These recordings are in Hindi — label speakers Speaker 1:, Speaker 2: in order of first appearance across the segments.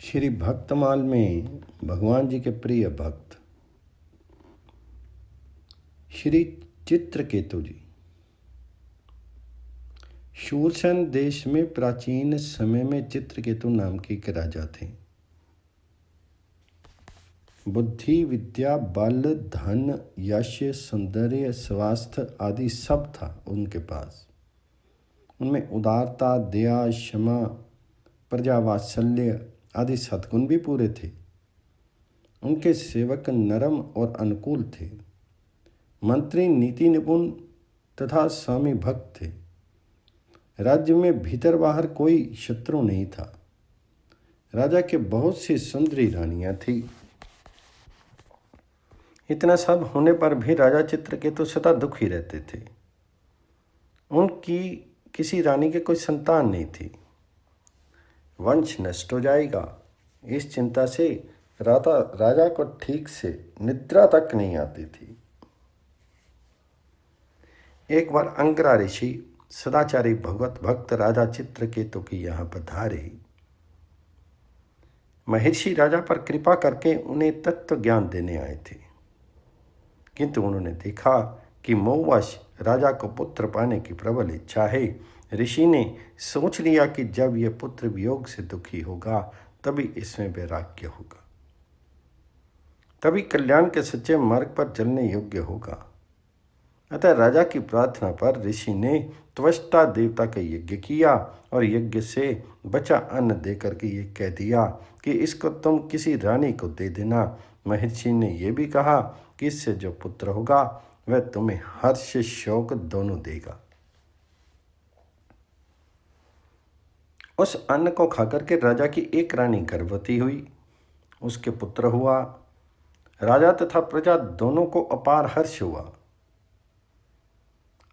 Speaker 1: श्री भक्तमाल में भगवान जी के प्रिय भक्त श्री चित्रकेतु जी शूरसेन देश में प्राचीन समय में चित्रकेतु नाम के एक राजा थे। बुद्धि, विद्या, बल, धन, यश, सौंदर्य, स्वास्थ्य आदि सब था उनके पास। उनमें उदारता, दया, क्षमा, प्रजावात्सल्य आदि सद्गुण भी पूरे थे। उनके सेवक नरम और अनुकूल थे। मंत्री नीति निपुण तथा स्वामी भक्त थे। राज्य में भीतर बाहर कोई शत्रु नहीं था। राजा के बहुत सी सुंदरी रानियां थी। इतना सब होने पर भी राजा चित्रकेतु सदा दुखी रहते थे। उनकी किसी रानी के कोई संतान नहीं थी। वंश नष्ट हो जाएगा, इस चिंता से राजा को ठीक से निद्रा तक नहीं आती थी। एक बार अंगरा ऋषि सदाचारी भगवत भक्त राजा चित्रकेतु के यहाँ पधारे। महर्षि राजा पर कृपा करके उन्हें तत्व ज्ञान देने आए थे, किंतु उन्होंने देखा कि मोहवश राजा को पुत्र पाने की प्रबल इच्छा है। ऋषि ने सोच लिया कि जब यह पुत्र वियोग से दुखी होगा तभी इसमें वैराग्य होगा, तभी कल्याण के सच्चे मार्ग पर चलने योग्य होगा। अतः राजा की प्रार्थना पर ऋषि ने त्वष्टा देवता का यज्ञ किया और यज्ञ से बचा अन्न देकर के ये कह दिया कि इसको तुम किसी रानी को दे देना। महर्षि ने यह भी कहा कि इससे जो पुत्र होगा वह तुम्हें हर्ष शोक दोनों देगा। उस अन्न को खाकर के राजा की एक रानी गर्भवती हुई, उसके पुत्र हुआ। राजा तथा प्रजा दोनों को अपार हर्ष हुआ।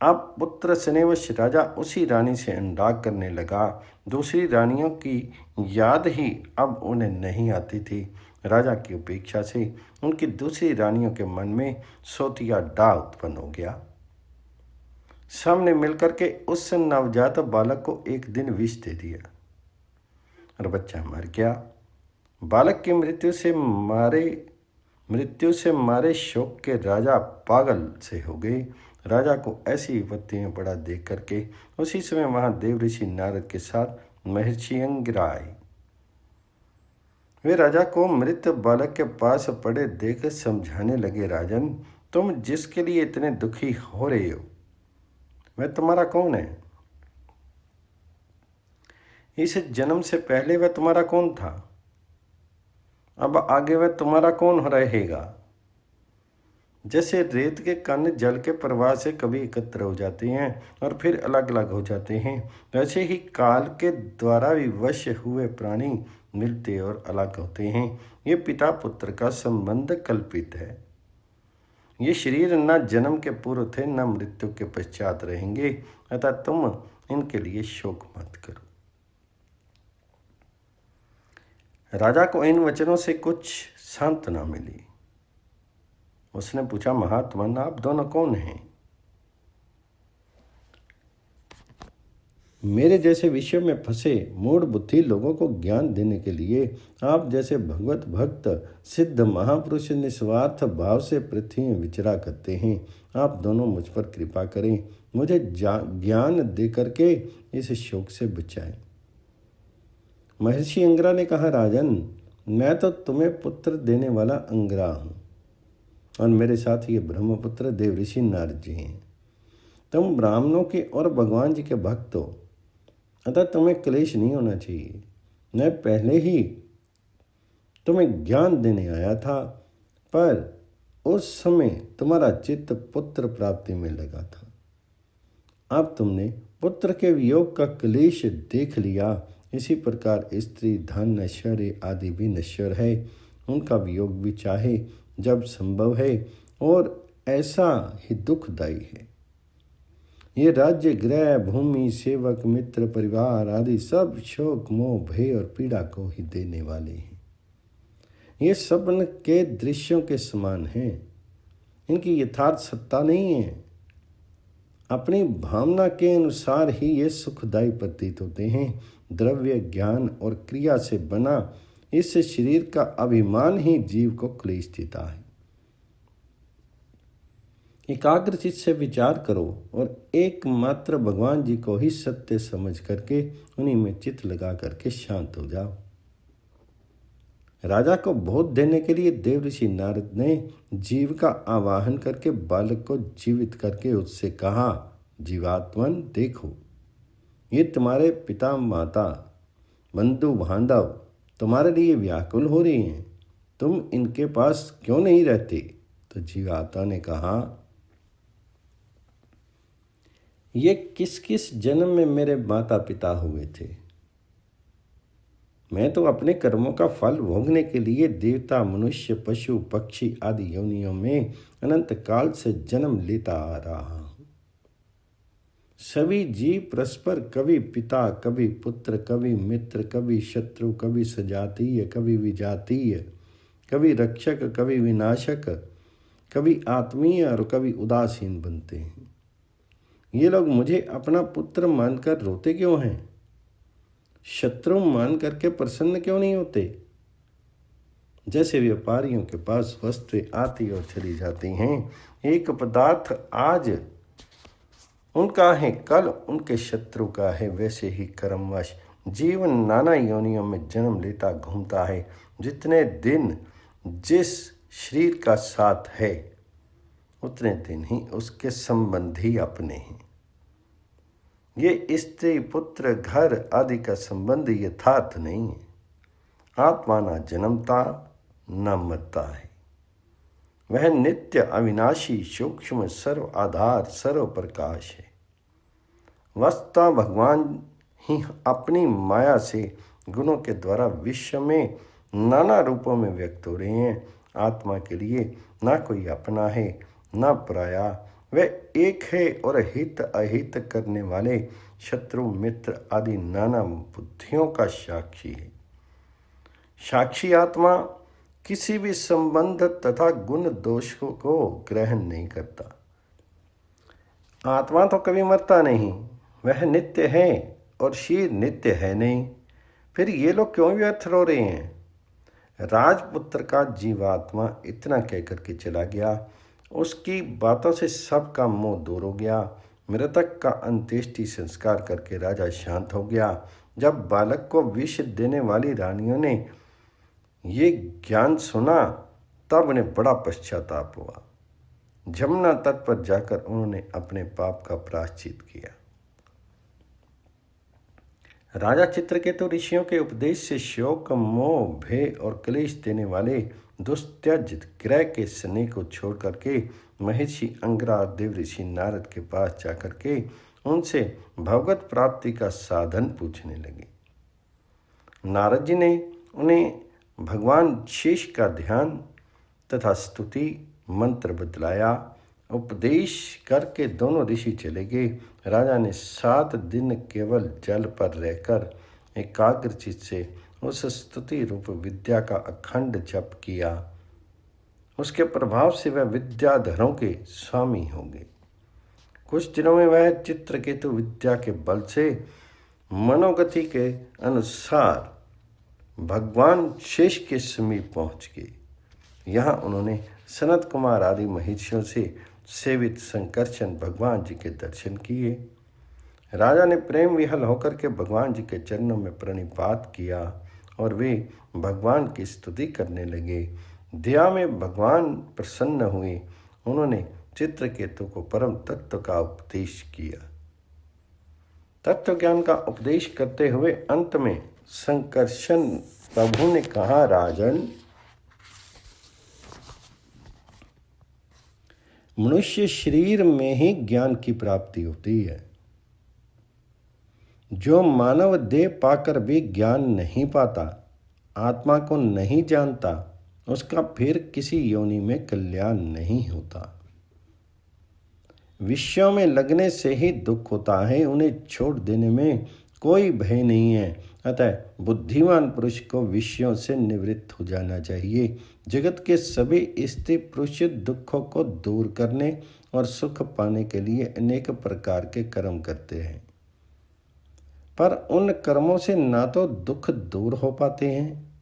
Speaker 1: अब पुत्र स्नेहवश राजा उसी रानी से अनुराग करने लगा। दूसरी रानियों की याद ही अब उन्हें नहीं आती थी। राजा की उपेक्षा से उनकी दूसरी रानियों के मन में सोतिया डाह उत्पन्न हो गया। सबने मिलकर के उस नवजात बालक को एक दिन विष दे दिया और बच्चा मर गया। बालक की मृत्यु से मारे शोक के राजा पागल से हो गए। राजा को ऐसी विपत्ति में पड़ा देख करके उसी समय वहां देव ऋषि नारद के साथ महर्षि अंगिरा आए। वे राजा को मृत बालक के पास पड़े देख समझाने लगे, राजन, तुम जिसके लिए इतने दुखी हो रहे हो वह तुम्हारा कौन है? इस जन्म से पहले वह तुम्हारा कौन था? अब आगे वह तुम्हारा कौन रहेगा? जैसे रेत के कण जल के प्रवाह से कभी एकत्र हो जाते हैं और फिर अलग अलग हो जाते हैं, वैसे ही काल के द्वारा विवश हुए प्राणी मिलते और अलग होते हैं। ये पिता पुत्र का संबंध कल्पित है। ये शरीर न जन्म के पूर्व थे न मृत्यु के पश्चात रहेंगे, अतः तुम इनके लिए शोक मत करो। राजा को इन वचनों से कुछ सांत्वना मिली। उसने पूछा, महात्मन, आप दोनों कौन हैं? मेरे जैसे विषयों में फंसे मूढ़ बुद्धि लोगों को ज्ञान देने के लिए आप जैसे भगवत भक्त सिद्ध महापुरुष निस्वार्थ भाव से पृथ्वी में विचरा करते हैं। आप दोनों मुझ पर कृपा करें, मुझे ज्ञान दे करके इस शोक से बचाएं। महर्षि अंगिरा ने कहा, राजन, मैं तो तुम्हें पुत्र देने वाला अंगिरा हूँ और मेरे साथ ये ब्रह्मपुत्र देव ऋषि नारद जी हैं। तुम ब्राह्मणों के और भगवान जी के भक्त हो, अतः तुम्हें क्लेश नहीं होना चाहिए। मैं पहले ही तुम्हें ज्ञान देने आया था, पर उस समय तुम्हारा चित्त पुत्र प्राप्ति में लगा था। अब तुमने पुत्र के वियोग का क्लेश देख लिया। इसी प्रकार स्त्री, धन, ऐश्वर्य आदि भी नश्वर है। उनका वियोग भी चाहे जब संभव है और ऐसा ही दुखदायी है। ये राज्य, गृह, भूमि, सेवक, मित्र, परिवार आदि सब शोक, मोह, भय और पीड़ा को ही देने वाले हैं। ये स्वप्न के दृश्यों के समान हैं। इनकी यथार्थ सत्ता नहीं है। अपनी भावना के अनुसार ही ये सुखदायी प्रतीत होते हैं। द्रव्य, ज्ञान और क्रिया से बना इस शरीर का अभिमान ही जीव को क्लेश देता है। एकाग्र चित्त से विचार करो और एकमात्र भगवान जी को ही सत्य समझ करके उन्हीं में चित्त लगा करके शांत हो जाओ। राजा को बोध देने के लिए देव ऋषि नारद ने जीव का आवाहन करके बालक को जीवित करके उससे कहा, जीवात्मन देखो, ये तुम्हारे पिता माता बंधु बांधव तुम्हारे लिए व्याकुल हो रही हैं, तुम इनके पास क्यों नहीं रहते? तो जीवात्मा ने कहा, ये किस किस जन्म में मेरे माता पिता हुए थे। मैं तो अपने कर्मों का फल भोगने के लिए देवता मनुष्य पशु पक्षी आदि योनियों में अनंत काल से जन्म लेता आ रहा हूँ। सभी जीव परस्पर कभी पिता कभी पुत्र कभी मित्र कभी शत्रु कभी सजातीय कभी विजातीय कभी रक्षक कभी विनाशक कभी आत्मीय और कभी उदासीन बनते हैं। ये लोग मुझे अपना पुत्र मानकर रोते क्यों हैं? शत्रु मान करके प्रसन्न क्यों नहीं होते? जैसे व्यापारियों के पास वस्तुएं आती और चली जाती हैं, एक पदार्थ आज उनका है कल उनके शत्रु का है, वैसे ही कर्मवश जीवन नाना योनियों में जन्म लेता घूमता है। जितने दिन जिस शरीर का साथ है उतने दिन ही उसके संबंधी अपने हैं। ये स्त्री पुत्र घर आदि का संबंध यथार्थ नहीं है। आत्मा न जन्मता न मरता है, वह नित्य अविनाशी सूक्ष्म सर्व आधार सर्व प्रकाश है। वस्तुतः भगवान ही अपनी माया से गुणों के द्वारा विश्व में नाना रूपों में व्यक्त हो रहे हैं। आत्मा के लिए ना कोई अपना है ना पराया, वह एक है और हित अहित करने वाले शत्रु मित्र आदि नाना बुद्धियों का साक्षी है। साक्षी आत्मा किसी भी संबंध तथा गुण दोष को ग्रहण नहीं करता। आत्मा तो कभी मरता नहीं, वह नित्य है और शरीर नित्य है नहीं। फिर ये लोग क्यों व्यर्थ रो रहे हैं? राजपुत्र का जीवात्मा इतना कहकर के चला गया। उसकी बातों से सबका मोह दूर हो गया। मृतक का अंत्येष्टि संस्कार करके राजा शांत हो गया। जब बालक को विष देने वाली रानियों ने ये ज्ञान सुना तब उन्हें बड़ा पश्चाताप हुआ। जमुना तट पर जाकर उन्होंने अपने पाप का प्रायश्चित किया। राजा चित्रकेतु ऋषियों के उपदेश से शोक मोह भय और क्लेश देने वाले दुस्त्यज ग्रह के स्नेह को छोड़ करके महर्षि अंगिरा और देव ऋषि नारद के पास जाकर के उनसे भगवत प्राप्ति का साधन पूछने लगे। नारद जी ने उन्हें भगवान शेष का ध्यान तथा स्तुति मंत्र बतलाया। उपदेश करके दोनों ऋषि चले गए। राजा ने 7 दिन केवल जल पर रहकर एकाग्रचित से उस स्तुति रूप विद्या का अखंड जप किया। उसके प्रभाव से वह विद्याधरों के स्वामी हो गए। कुछ दिनों में वह चित्रकेतु विद्या के बल से मनोगति के अनुसार भगवान शेष के समीप पहुंच गए। यहाँ उन्होंने सनत कुमार आदि महर्षियों से सेवित संकर्षण भगवान जी के दर्शन किए। राजा ने प्रेम विहल होकर के भगवान जी के चरणों में प्रणिपात किया और वे भगवान की स्तुति करने लगे। दया में भगवान प्रसन्न हुए। उन्होंने चित्रकेतु को परम तत्व का उपदेश किया। तत्व ज्ञान का उपदेश करते हुए अंत में संकर्षण प्रभु ने कहा, राजन, मनुष्य शरीर में ही ज्ञान की प्राप्ति होती है। जो मानव देह पाकर भी ज्ञान नहीं पाता, आत्मा को नहीं जानता, उसका फिर किसी योनि में कल्याण नहीं होता। विषयों में लगने से ही दुख होता है, उन्हें छोड़ देने में कोई भय नहीं है। अतः बुद्धिमान पुरुष को विषयों से निवृत्त हो जाना चाहिए। जगत के सभी स्त्री पुरुष दुखों को दूर करने और सुख पाने के लिए अनेक प्रकार के कर्म करते हैं, पर उन कर्मों से ना तो दुख दूर हो पाते हैं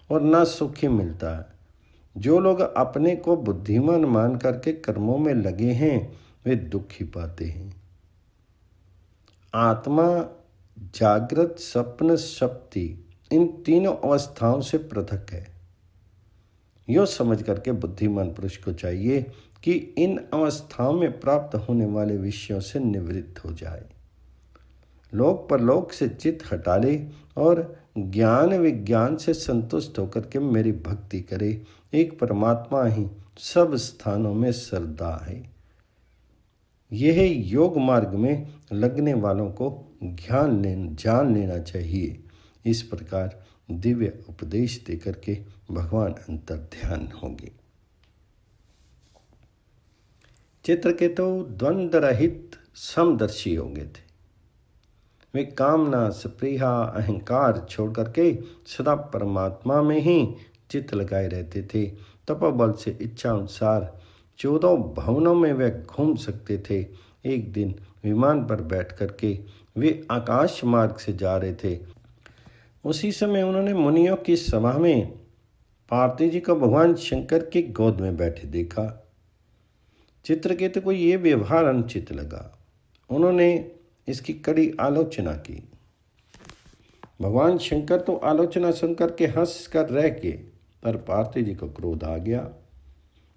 Speaker 1: और ना सुख ही मिलता है। जो लोग अपने को बुद्धिमान मान करके कर्मों में लगे हैं वे दुख ही पाते हैं। आत्मा जागृत, स्वप्न, सुषुप्ति इन तीनों अवस्थाओं से पृथक है। यो समझ करके बुद्धिमान पुरुष को चाहिए कि इन अवस्थाओं में प्राप्त होने वाले विषयों से निवृत्त हो जाए, लोक परलोक से चित्त हटा ले और ज्ञान विज्ञान से संतुष्ट होकर के मेरी भक्ति करे। एक परमात्मा ही सब स्थानों में सरदा है। यह योग मार्ग में लगने वालों को जान लेना चाहिए। इस प्रकार दिव्य उपदेश देकर के भगवान अंतर ध्यान होंगे। चित्रकेतु द्वंद्व रहित समदर्शी हो गए थे। वे कामना, स्पृहा, अहंकार छोड़ करके सदा परमात्मा में ही चित्त लगाए रहते थे। तपोबल से इच्छा अनुसार 14 भवनों में वे घूम सकते थे। एक दिन विमान पर बैठ करके वे आकाश मार्ग से जा रहे थे। उसी समय उन्होंने मुनियों की सभा में पार्थिव जी को भगवान शंकर की गोद में बैठे देखा। चित्रकेतु को ये व्यवहार अनुचित लगा। उन्होंने इसकी कड़ी आलोचना की। भगवान शंकर तो आलोचना सुनकर के हंस कर रह गए, पर पार्थिव जी को क्रोध आ गया।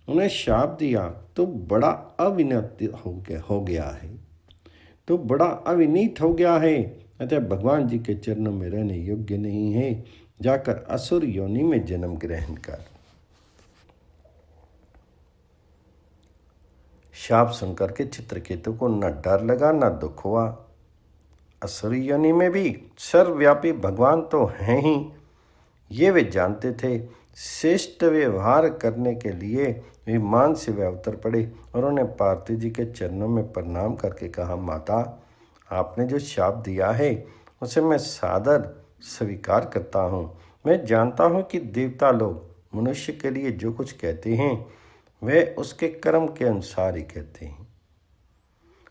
Speaker 1: उन्हें शाप दिया, तो बड़ा अविनीत हो गया है, तो बड़ा अविनीत हो गया है, अतः भगवान जी के चरणों में रहने योग्य नहीं है। जाकर असुर योनि में जन्म ग्रहण कर। शाप सुनकर के चित्रकेतु को न डर लगा न दुख हुआ। असुर योनि में भी सर्वव्यापी भगवान तो हैं ही, ये वे जानते थे। श्रेष्ठ व्यवहार करने के लिए विमान से वे उतर पड़े और उन्हें पार्थिव जी के चरणों में प्रणाम करके कहा, माता, आपने जो शाप दिया है उसे मैं सादर स्वीकार करता हूँ। मैं जानता हूँ कि देवता लोग मनुष्य के लिए जो कुछ कहते हैं वे उसके कर्म के अनुसार ही कहते हैं।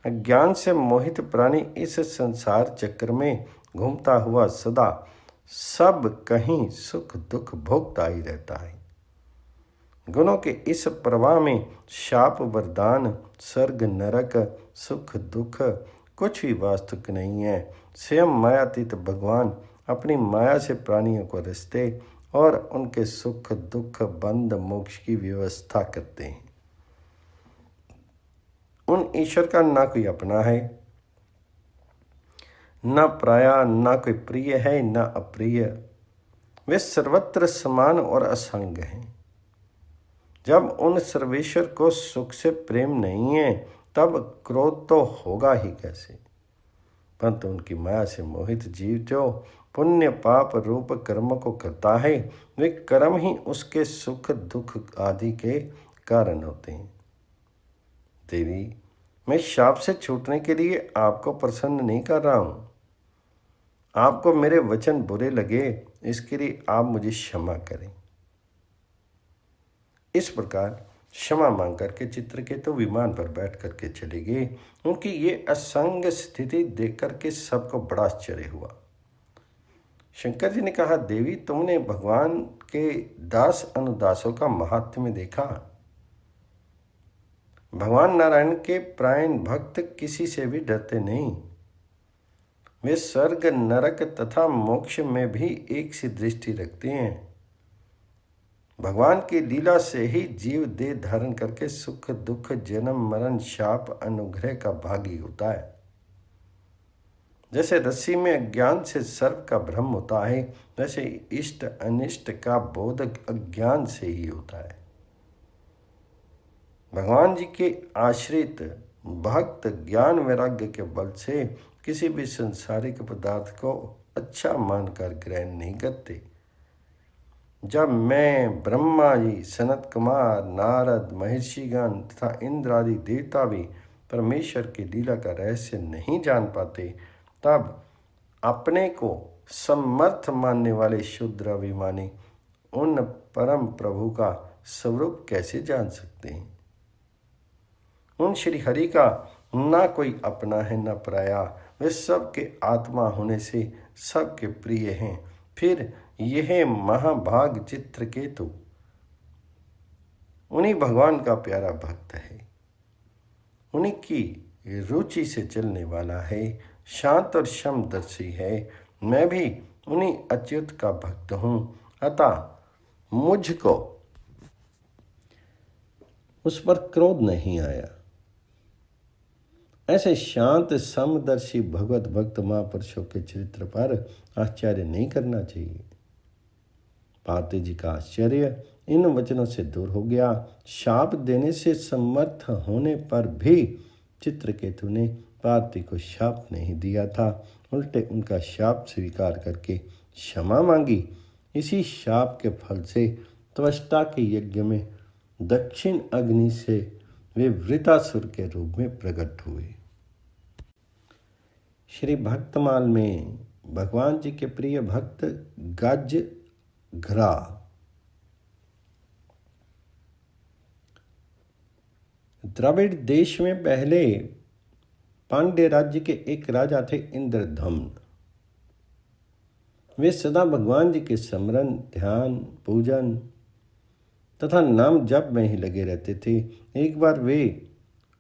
Speaker 1: अज्ञान से मोहित प्राणी इस संसार चक्र में घूमता हुआ सदा सब कहीं सुख दुख भोगता ही रहता है। गुणों के इस प्रवाह में शाप, वरदान, स्वर्ग, नरक, सुख दुख कुछ भी वास्तविक नहीं है। स्वयं मायातीत भगवान अपनी माया से प्राणियों को रचते और उनके सुख दुख बंध मोक्ष की व्यवस्था करते हैं। उन ईश्वर का ना कोई अपना है, न पराया, न कोई प्रिय है न अप्रिय। वे सर्वत्र समान और असंग हैं। जब उन सर्वेश्वर को सुख से प्रेम नहीं है तब क्रोध तो होगा ही कैसे। परंतु उनकी माया से मोहित जीव जो पुण्य पाप रूप कर्म को करता है वे कर्म ही उसके सुख दुख आदि के कारण होते हैं। देवी, मैं शाप से छूटने के लिए आपको प्रसन्न नहीं कर रहा हूँ। आपको मेरे वचन बुरे लगे, इसके लिए आप मुझे क्षमा करें। इस प्रकार क्षमा मांग करके चित्रकेतु विमान पर बैठ करके चले गए। उनकी ये असंग स्थिति देख करके सबको बड़ा आश्चर्य हुआ। शंकर जी ने कहा, देवी, तुमने भगवान के दास अनुदासों का महात्म्य देखा। भगवान नारायण के प्रायण भक्त किसी से भी डरते नहीं। वे स्वर्ग, नरक तथा मोक्ष में भी एक सी दृष्टि रखते हैं। भगवान की लीला से ही जीव देह धारण करके सुख दुख जन्म मरण शाप अनुग्रह का भागी होता है। जैसे रस्सी में अज्ञान से सर्प का भ्रम होता है, वैसे इष्ट अनिष्ट का बोध अज्ञान से ही होता है। भगवान जी के आश्रित भक्त ज्ञान वैराग्य के बल से किसी भी संसारिक पदार्थ को अच्छा मानकर ग्रहण नहीं करते। जब मैं, ब्रह्मा जी, सनत कुमार, नारद, महर्षिगण तथा इंद्र आदि देवता भी परमेश्वर की लीला का रहस्य नहीं जान पाते, तब अपने को समर्थ मानने वाले शुद्र अभिमानी उन परम प्रभु का स्वरूप कैसे जान सकते हैं। उन श्री हरि का ना कोई अपना है न पराया। वे सबके आत्मा होने से सबके प्रिय हैं। फिर यह महाभाग चित्रकेतु उन्हीं भगवान का प्यारा भक्त है, उन्हीं की रुचि से चलने वाला है, शांत और समदर्शी है। मैं भी उन्हीं अच्युत का भक्त हूँ, अतः मुझको उस पर क्रोध नहीं आया। ऐसे शांत समदर्शी भगवत भक्त महापुरुषों के चरित्र पर आश्चर्य नहीं करना चाहिए। पार्वती जी का आश्चर्य इन वचनों से दूर हो गया। शाप देने से समर्थ होने पर भी चित्रकेतु ने पार्वती को शाप नहीं दिया था, उल्टे उनका शाप स्वीकार करके क्षमा मांगी। इसी शाप के फल से त्वष्टा के यज्ञ में दक्षिण अग्नि से वे वृतासुर के रूप में प्रकट हुए। श्री भक्तमाल में भगवान जी के प्रिय भक्त गज घरा द्रविड़ देश में पहले पांड्य राज्य के एक राजा थे इंद्रधम्न। वे सदा भगवान जी के स्मरण, ध्यान, पूजन तथा नाम जप में ही लगे रहते थे। एक बार वे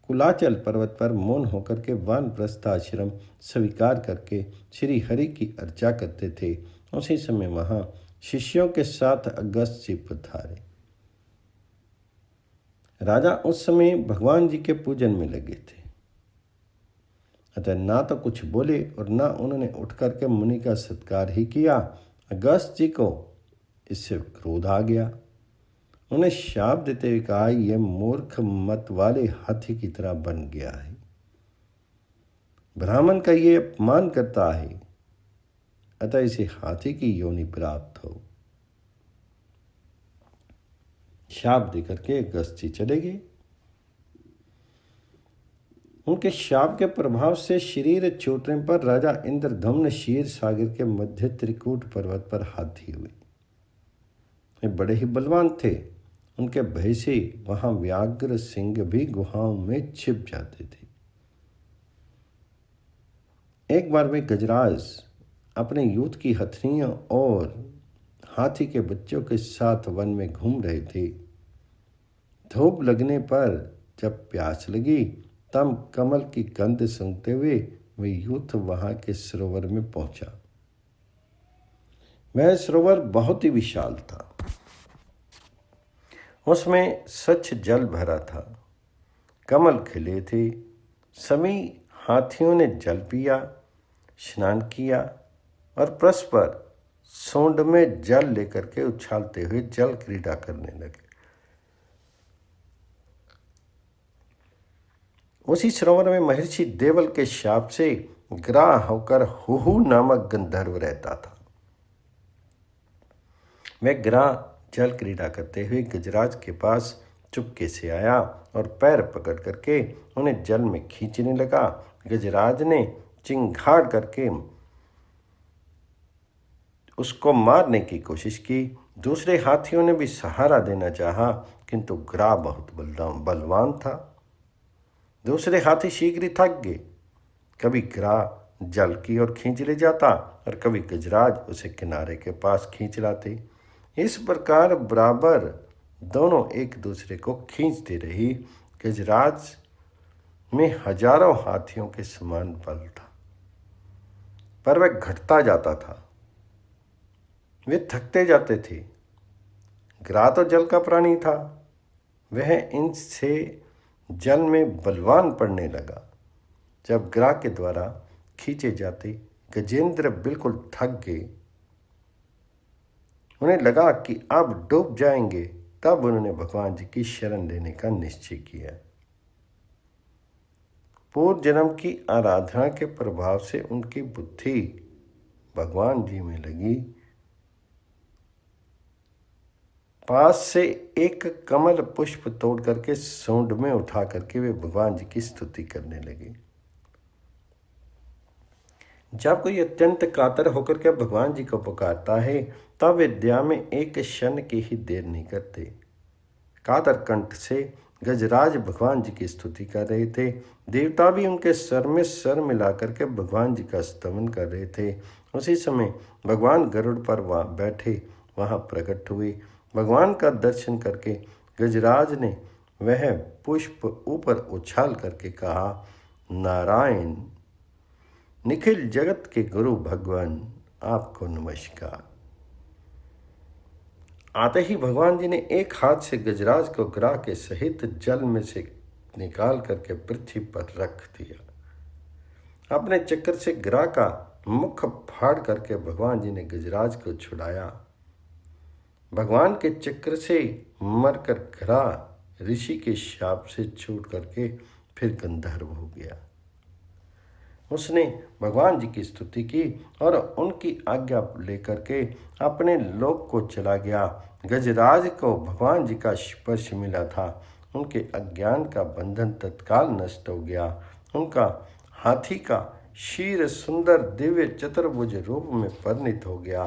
Speaker 1: कुलाचल पर्वत पर मौन होकर के वानप्रस्थ आश्रम स्वीकार करके श्री हरि की अर्चा करते थे। उसी समय वहां शिष्यों के साथ अगस्त जी पधारे। राजा उस समय भगवान जी के पूजन में लगे थे, अतः ना तो कुछ बोले और ना उन्होंने उठ करके मुनि का सत्कार ही किया। अगस्त जी को इससे क्रोध आ गया। उन्हें शाप देते हुए कहा, यह मूर्ख मत वाले हाथी की तरह बन गया है, ब्राह्मण का ये अपमान करता है, अतः इसे हाथी की योनि प्राप्त हो। शाप देकर के अगस्त जी चले गए। उनके शाप के प्रभाव से शरीर छूटने पर राजा इंद्रधम्न क्षीर सागर के मध्य त्रिकूट पर्वत पर हाथी हुए। वे बड़े ही बलवान थे। उनके भय से वहां व्याघ्र सिंह भी गुहाओं में छिप जाते थे। एक बार वे गजराज अपने यूथ की हथनियों और हाथी के बच्चों के साथ वन में घूम रहे थे। धूप लगने पर जब प्यास लगी तब कमल की गंध सूंघते हुए वे यूथ वहां के सरोवर में पहुंचा। वह सरोवर बहुत ही विशाल था। उसमें स्वच्छ जल भरा था, कमल खिले थे। सभी हाथियों ने जल पिया, स्नान किया और परस्पर सूंड में जल लेकर के उछालते हुए जल क्रीड़ा करने लगे। उसी सरोवर में महर्षि देवल के शाप से ग्राह होकर हुहु नामक गंधर्व रहता था। वह ग्राह जल क्रीड़ा करते हुए गजराज के पास चुपके से आया और पैर पकड़ करके उन्हें जल में खींचने लगा। गजराज ने चिंगाड़ करके उसको मारने की कोशिश की। दूसरे हाथियों ने भी सहारा देना चाहा, किंतु ग्राह बहुत बलवान था। दूसरे हाथी शीघ्र ही थक गए। कभी ग्राह जल की ओर खींच ले जाता और कभी गजराज उसे किनारे के पास खींच लाते। इस प्रकार बराबर दोनों एक दूसरे को खींचते रही। गजराज में हजारों हाथियों के समान बल था, पर वह घटता जाता था। वे थकते जाते थे। ग्राह तो जल का प्राणी था, वह इनसे जल में बलवान पड़ने लगा। जब ग्राह के द्वारा खींचे जाते गजेंद्र बिल्कुल थक गए। उन्हें लगा कि अब डूब जाएंगे। तब उन्होंने भगवान जी की शरण लेने का निश्चय किया। पूर्व जन्म की आराधना के प्रभाव से उनकी बुद्धि भगवान जी में लगी। पास से एक कमल पुष्प तोड़ करके सूंड में उठा करके वे भगवान जी की स्तुति करने लगे। जब कोई अत्यंत कातर होकर के भगवान जी को पुकारता है तब विद्या में एक क्षण की ही देर नहीं करते। कातर कंठ से गजराज भगवान जी की स्तुति कर रहे थे। देवता भी उनके सर में सर मिला करके भगवान जी का स्तवन कर रहे थे। उसी समय भगवान गरुड़ पर वहाँ बैठे वहाँ प्रकट हुए। भगवान का दर्शन करके गजराज ने वह पुष्प ऊपर उछाल करके कहा, नारायण, निखिल जगत के गुरु भगवान, आपको नमस्कार। आते ही भगवान जी ने एक हाथ से गजराज को गिरा के सहित जल में से निकाल करके पृथ्वी पर रख दिया। अपने चक्र से गिरा का मुख फाड़ करके भगवान जी ने गजराज को छुड़ाया। भगवान के चक्र से मरकर गिरा ऋषि के शाप से छूट करके फिर गंधर्व हो गया। उसने भगवान जी की स्तुति की और उनकी आज्ञा लेकर के अपने लोक को चला गया। गजराज को भगवान जी का स्पर्श मिला था, उनके अज्ञान का बंधन तत्काल नष्ट हो गया। उनका हाथी का शीर सुंदर दिव्य चतुर्भुज रूप में परिणित हो गया।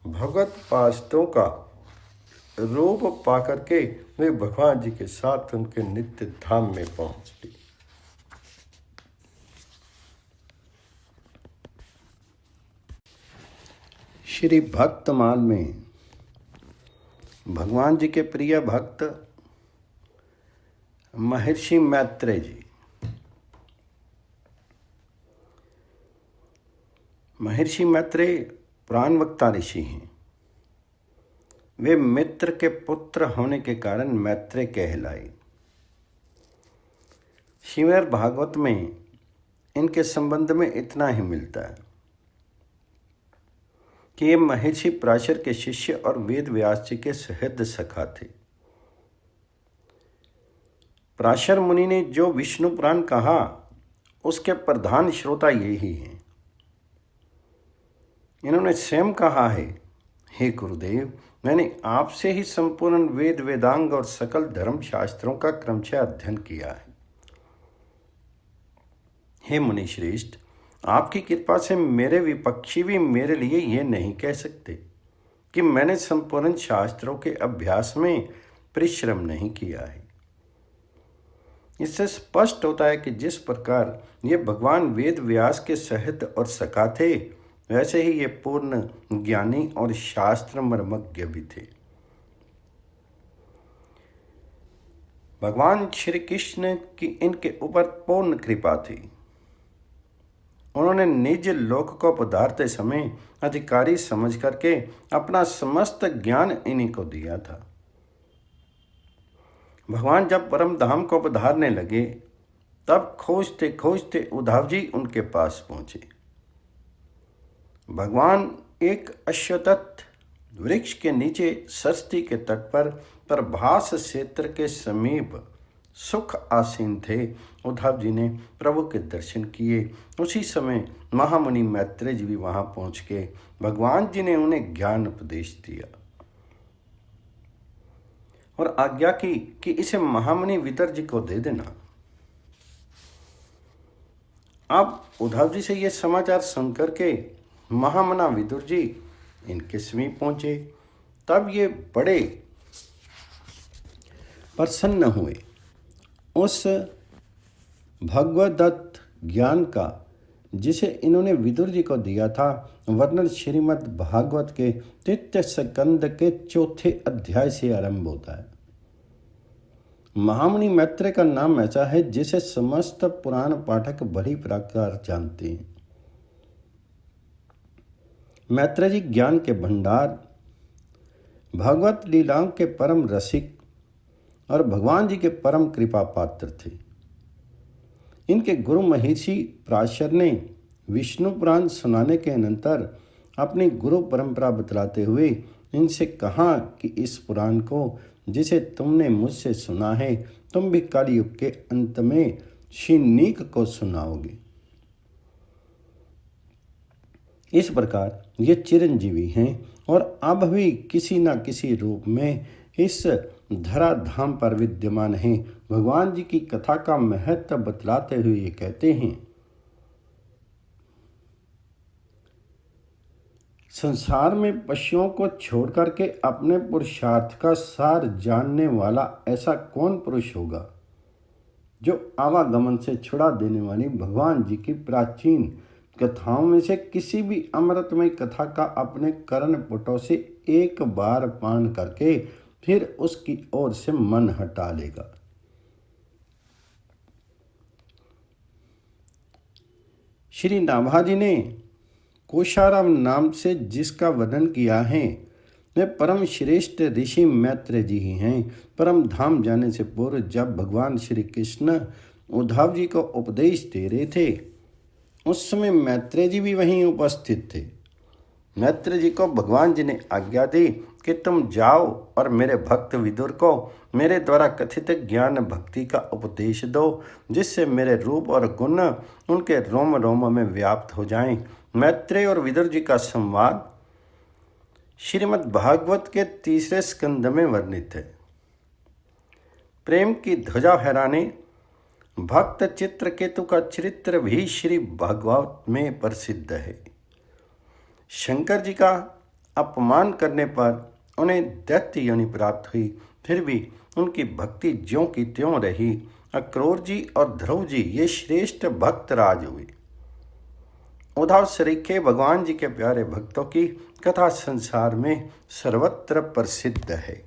Speaker 1: भगवत पार्षदों का रूप पाकर के वे भगवान जी के साथ उनके नित्य धाम में पहुंच गए। श्री भक्तमाल में भगवान जी के प्रिय भक्त महर्षि मैत्रेय जी, महर्षि मैत्रेय पुराणवक्ता ऋषि हैं। वे मित्र के पुत्र होने के कारण मैत्रेय कहलाए। श्रीमद् भागवत में इनके संबंध में इतना ही मिलता है कि ये महर्षि पराशर के शिष्य और वेद व्यास जी के सहृदय सखा थे। पराशर मुनि ने जो विष्णु पुराण कहा उसके प्रधान श्रोता यही हैं। इन्होंने स्वयं कहा है, हे गुरुदेव, मैंने आपसे ही संपूर्ण वेद वेदांग और सकल धर्म शास्त्रों का क्रमशः अध्ययन किया है। हे मुनि श्रेष्ठ, आपकी कृपा से मेरे विपक्षी भी मेरे लिए ये नहीं कह सकते कि मैंने संपूर्ण शास्त्रों के अभ्यास में परिश्रम नहीं किया है। इससे स्पष्ट होता है कि जिस प्रकार ये भगवान वेद व्यास के सहृदय और सखा थे, वैसे ही ये पूर्ण ज्ञानी और शास्त्र मर्मज्ञ भी थे। भगवान श्री कृष्ण की इनके ऊपर पूर्ण कृपा थी। उन्होंने निज लोक को पधारते समय अधिकारी समझ करके अपना समस्त ज्ञान इन्हीं को दिया था। भगवान जब परम धाम को पधारने लगे, तब खोजते खोजते उद्धव जी उनके पास पहुंचे। भगवान एक अश्वत्थ वृक्ष के नीचे सरस्वती के तट पर प्रभास क्षेत्र के समीप सुख आसीन थे। उद्धव जी ने प्रभु के दर्शन किए। उसी समय महामुनि मैत्रेय जी भी वहां पहुंच के भगवान जी ने उन्हें ज्ञान उपदेश दिया और आज्ञा की कि इसे महामुनि वितर जी को दे देना। अब उद्धव जी से ये समाचार सुनकर के महामना विदुर जी इनके समीप पहुंचे। तब ये बड़े प्रसन्न हुए। उस भगवदत्त ज्ञान का जिसे इन्होंने विदुर जी को दिया था, वर्णन श्रीमद् भागवत के 3 स्कंद के 4 अध्याय से आरंभ होता है। महामुनि मैत्रेय का नाम ऐसा है जिसे समस्त पुराण पाठक बड़ी प्रकार जानते हैं। मैत्रेय जी ज्ञान के भंडार, भगवत लीलाओं के परम रसिक और भगवान जी के परम कृपा पात्र थे। इनके गुरु महर्षि पराशर ने विष्णु पुराण सुनाने के अनंतर अपनी गुरु परंपरा बतलाते हुए इनसे कहा कि इस पुराण को जिसे तुमने मुझसे सुना है, तुम भी कलयुग के अंत में शिनीक को सुनाओगे। इस प्रकार ये चिरंजीवी हैं और अब भी किसी न किसी रूप में इस धराधाम पर विद्यमान हैं। भगवान जी की कथा का महत्व बतलाते हुए ये कहते हैं, संसार में पशुओं को छोड़ करके अपने पुरुषार्थ का सार जानने वाला ऐसा कौन पुरुष होगा जो आवागमन से छुड़ा देने वाली भगवान जी की प्राचीन कथाओं में से किसी भी अमृतमय कथा का अपने कर्ण पुटों से एक बार पान करके फिर उसकी ओर से मन हटा लेगा। श्री नाभाजी ने कोशाराम नाम से जिसका वर्णन किया है वे परम श्रेष्ठ ऋषि मैत्रेय जी ही हैं। परम धाम जाने से पूर्व जब भगवान श्री कृष्ण उद्धव जी को उपदेश दे रहे थे उस समय मैत्रेय जी भी वहीं उपस्थित थे। मैत्रेय जी को भगवान जी ने आज्ञा दी कि तुम जाओ और मेरे भक्त विदुर को मेरे द्वारा कथित ज्ञान भक्ति का उपदेश दो, जिससे मेरे रूप और गुण उनके रोम रोम में व्याप्त हो जाएं। मैत्रेय और विदुर जी का संवाद श्रीमद् भागवत के 3 स्कंद में वर्णित है। प्रेम की ध्वजा फहराने भक्त चित्रकेतु का चरित्र भी श्री भागवत में प्रसिद्ध है। शंकर जी का अपमान करने पर उन्हें दैत्य योनि प्राप्त हुई, फिर भी उनकी भक्ति ज्यों की त्यों रही। अक्रूर जी और ध्रुव जी ये श्रेष्ठ भक्त राज हुए। उद्धव सरीखे भगवान जी के प्यारे भक्तों की कथा संसार में सर्वत्र प्रसिद्ध है।